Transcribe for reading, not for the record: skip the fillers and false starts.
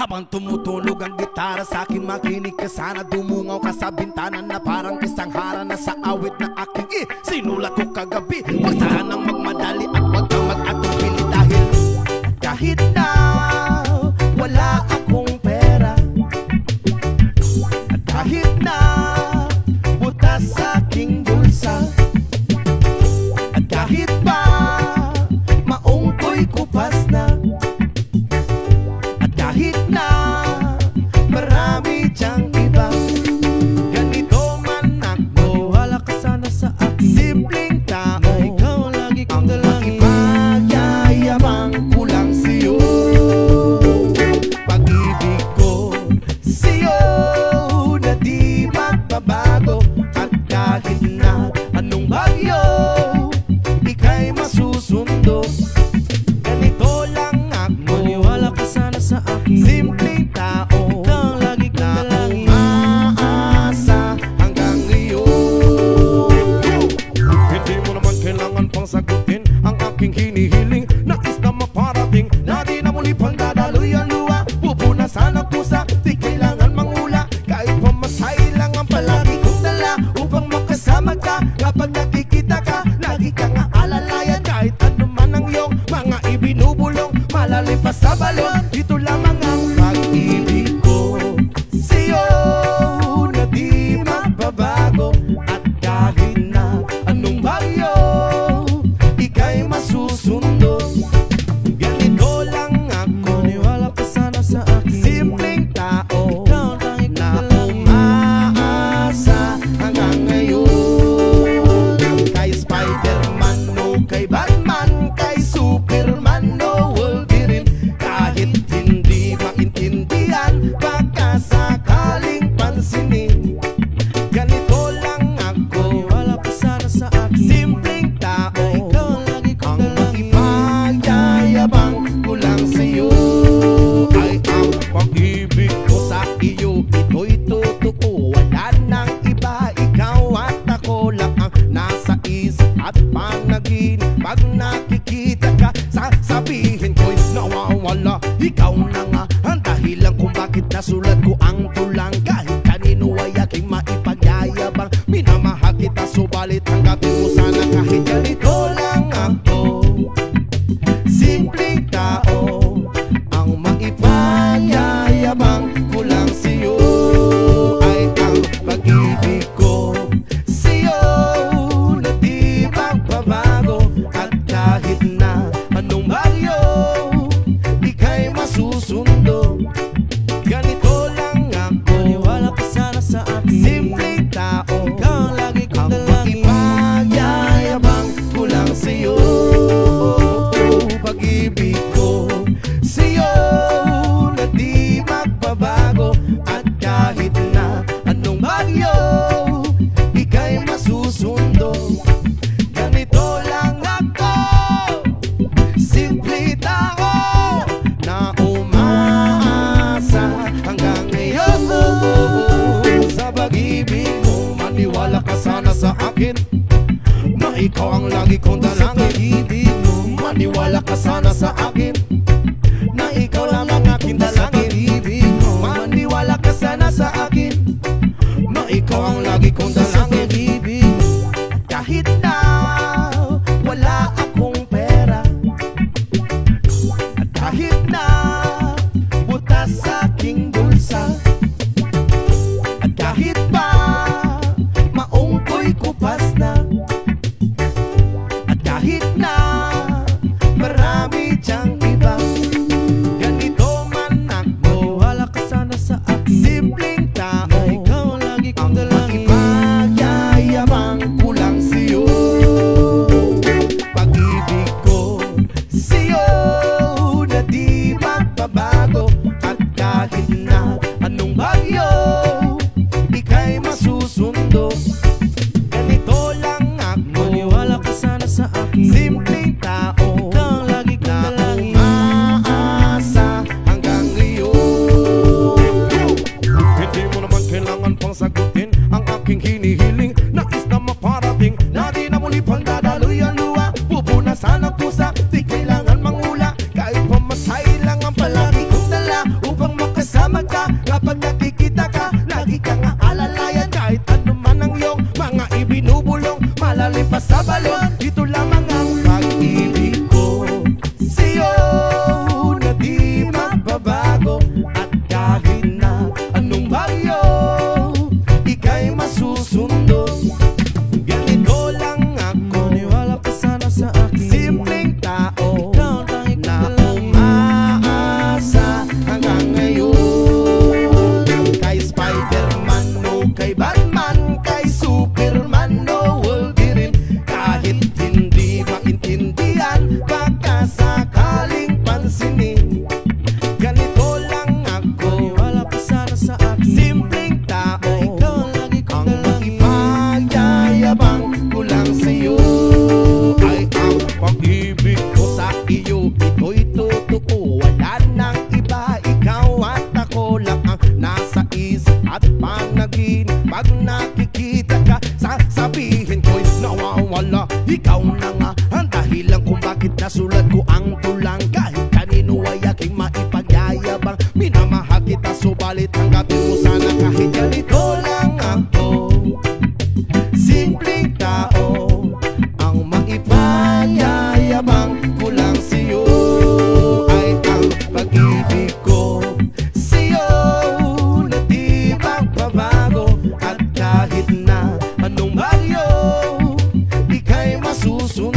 Habang tumutunog ang gitara sa akin, makinig ka sana. Dumungaw ka sa bintana na parang isang harana sa awit na aking sinulat ko kagabi. Huwag sanang magmadali at huwag kang mag-atubili, dahil kahit na wala akong pera, at kahit na butas sa aking bulsa, at kahit pa maong ko'y kupas na, at kahit na marami diyang iba, ganito man ako, wala ka sana sa akin. Simpleng tao, ikaw ang lagi kong dalangin. Ipagyayabang ko lang sa'yo, pag-ibig ko sa'yo na di magbabago. At kahit na anong bagyo, ika'y masusundo. Ganito lang ako, maniwala ka sana sa akin. Simpleng tao, ikaw ang lagi kong dalangin, umaasa hanggang ngayon. Hindi mo naman kailangan pang sagutin ang aking hinihiling. Nais na maparating na di na muli pang dadaloy ang luha. Pupunasan ang pusa, di kailangan mangula. Kahit pamasahe lang ang palagi kong dala upang makasama ka. Kapag nakikita ka, lagi kang aalalayan. Kahit ano man ang iyong mga ibinubulong, malalim pa sa balon, ito lamang ang pag-ibig ko sa'yo na di magbabago. At kahit na anong bagyo, ika'y masusundo. Ganito lang ako, maniwala ka sana sa akin. Simpleng tao, ikaw ang tanging na umaasa hanggang ngayon. Kay Spider-Man o kay Batman, kay Superman o Wolverine, kahit hindi maintindihan, baka sakaling pansinin. Ganito lang ako, maniwala ka sana sa akin. Simpleng tao, ikaw ang lagi kong dalangin, ipagyayabang ko lang sa'yo. Ay ang pag-ibig ko sa iyo, ito'y totoo, wala nang iba. Ikaw at ako lang ang nasa isip at panaginip. Pag nakikita ka, sasabihin ko'y nawawala. Ikaw na nga ang dahilan kung bakit nasulat ko ang tulang. Kahit kanino ay aking maipagyayabang, minamahal kita, subalit tanggapin mo sana kahit ganito lang ako. Simpleng tao, ang maipagyayabang ko lang sa'yo. Ay ang pag-ibig ko sa'yo na di magbabago. At kahit na anong bagyo, ika'y masusundo. Ganito lang ako, maniwala ka sana sa akin. Simpleng tao, ikaw ang lagi kong dalangin, ipagyayabang ko lang sa'yo. Pag-ibig ko sa'yo na di magbabago. At kahit na anong bagyo, ika'y masusundo. Ganito lang ako, simple tao na umaasa hanggang ngayon. Sa pag-ibig mo, maniwala ka sana sa akin, na ikaw ang lagi kong dalangin. Sa pag-ibig mo, maniwala ka sana sa akin, na ikaw lang ang aking dalangin. Sa pag-ibig mo, maniwala ka sana sa akin, na ikaw ang lagi kong dalangin. Sa pag-ibig mo, kahit na wala akong pera, at kahit na butas sa aking bulsa, at kahit pa maong ko'y kupas na, at kahit na marami diyang iba, ganito man ako, wala ka sana sa akin. Simpleng tao, na ikaw ang lagi kong dalangin, ipagyayabang ko lang sa'yo. Pag-ibig ko sa'yo na di magbabago. At kahit na anong bagyo, ika'y masusundo. Ganito lang ako, maniwala ka sana sa akin. Simpleng tao, ikaw ang lagi kong dalangin, umaasa hanggang ngayon. Hindi mo naman kailangan pang sagutin ang aking hinihiling. Nais na maparating na di na muli pang dadaloy ang luha. Pupunasan ang pusa, di kailangan mangula. Kahit pamasahe lang ang palagi kong dala upang kapag nakikita ka, lagi kang aalalayan. Kahit ano man ang iyong mga ibinubulong, malalim pa sa balon, dito lamang ang pag-ibig ko sa'yo na di magbabago. At kahit na anong bagyo, ika'y masusundo. Ganito lang ako, Maniwala ka sana sa akin. simpleng tao Ikaw ang tanging na dalangin. umaasa hanggang ngayon. Kay Spider-Man o kay Batman, kay Superman o Wolverine, kahit hindi maintindihan, baka sakaling pansinin. Ganito lang ako, Maniwala ka sana sa akin. simpleng tao, Ikaw ang lagi kong ang dalangin. ipagyayabang ko lang sa'yo ay ang pag-ibig ko sa iyo. Ito'y totoo, wala nang iba. Ikaw at ako lang ang nasa isip at panaginip. Pag nakikita ka, sasabihin ko'y nawawala. Ikaw na nga ang dahilan kung bakit nasulat ko ang tulang. Kahit kanino ay aking maipagyayabang, minamahal kita, subalit tanggapin mo sana kahit ganito lang ako. Simpleng tao, ang maipanyayabang ko lang sa'yo ay ang pag-ibig ko sa'yo na di magbabago. At kahit na anong bagyo, ika'y masusunod.